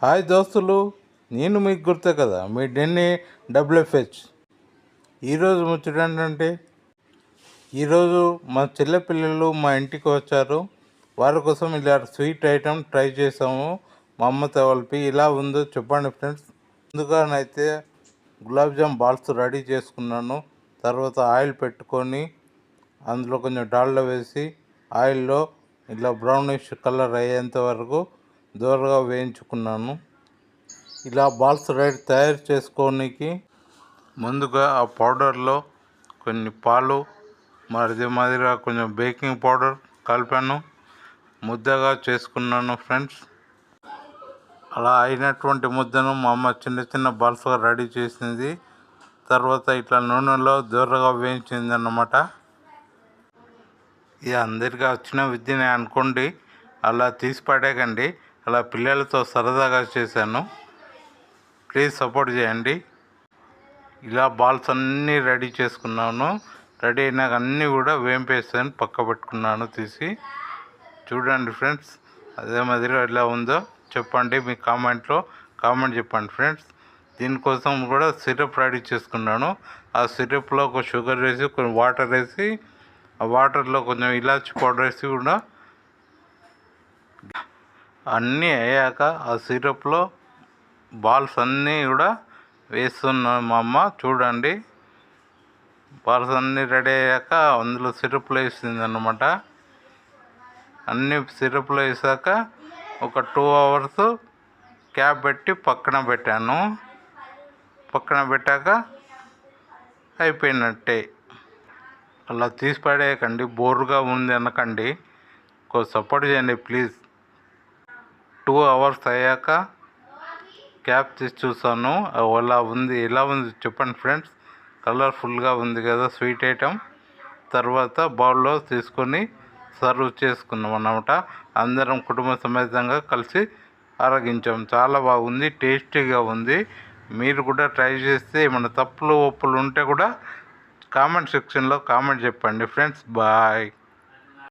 Hi దోస్తులు, నేను మీకు గుర్తే కదా, మీ డెన్నీ డబ్ల్యూఎఫ్హెచ్. ఈరోజు ముచ్చట ఏంటంటే, ఈరోజు మా చెల్లె పిల్లలు మా ఇంటికి వచ్చారు. వారి కోసం ఇలా స్వీట్ ఐటెం ట్రై చేసాము. మా అమ్మ తవలిపి ఇలా ఉందో చెప్పండి ఫ్రెండ్స్. ముందుగానైతే గులాబ్ జామ్ బాల్స్ రెడీ చేసుకున్నాను. తర్వాత ఆయిల్ పెట్టుకొని అందులో కొంచెం డాల్డా వేసి ఆయిల్లో ఇలా బ్రౌనిష్ కలర్ అయ్యేంత వరకు దూరగా వేయించుకున్నాను. ఇలా బాల్స్ రెడీ తయారు చేసుకోనికి ముందుగా ఆ పౌడర్లో కొన్ని పాలు మాదిరిగా కొంచెం బేకింగ్ పౌడర్ కలిపాను. ముద్దగా చేసుకున్నాను ఫ్రెండ్స్. అలా అయినటువంటి ముద్దను మా అమ్మ చిన్న చిన్న బాల్స్గా రెడీ చేసింది. తర్వాత ఇట్లా నూనెలో దూరగా వేయించింది అన్నమాట. ఇది అందరికీ వచ్చిన విద్యనే అనుకోండి, అలా తీసి పడేయకండి. అలా పిల్లలతో సరదాగా చేశాను. ప్లీజ్ సపోర్ట్ చేయండి. ఇలా బాల్స్ అన్నీ రెడీ చేసుకున్నాను. రెడీ అయినాక అన్నీ కూడా వేంపేసాను, పక్క పెట్టుకున్నాను తీసి. చూడండి ఫ్రెండ్స్, అదే మాదిరిగా ఎలా ఉందో చెప్పండి. మీ కామెంట్ చెప్పండి ఫ్రెండ్స్. దీనికోసం కూడా సిరప్ రెడీ చేసుకున్నాను. ఆ సిరప్లో ఒక షుగర్ వేసి కొంచెం వాటర్ వేసి, ఆ వాటర్లో కొంచెం ఇలాచి పౌడర్ వేసి కూడా అన్నీ అయ్యాక ఆ సిరప్లో బాల్స్ అన్నీ కూడా వేస్తున్నాను మా అమ్మ. చూడండి, బాల్స్ అన్నీ రెడీ అయ్యాక అందులో సిరప్లో వేసింది అన్నమాట. అన్నీ సిరప్లో వేసాక ఒక 2 hours క్యాప్ పెట్టి పక్కన పెట్టాను. పక్కన పెట్టాక అయిపోయినట్టే. అలా తీసి పడేయకండి, బోర్గా ఉంది అనకండి. కొంచెం సపోర్ట్ చేయండి ప్లీజ్. 2 hours అయ్యాక క్యాప్ తీసి చూసాను, ఎలా ఉంది చెప్పండి ఫ్రెండ్స్. కలర్ఫుల్గా ఉంది కదా స్వీట్ ఐటెం. తర్వాత బౌల్లో తీసుకొని సర్వ్ చేసుకున్నాం అన్నమాట. అందరం కుటుంబ సమేతంగా కలిసి ఆరగించాం. చాలా బాగుంది, టేస్టీగా ఉంది. మీరు కూడా ట్రై చేస్తే ఏమైనా తప్పులు ఒప్పులు ఉంటే కూడా కామెంట్ సెక్షన్లో కామెంట్ చెప్పండి ఫ్రెండ్స్. బాయ్.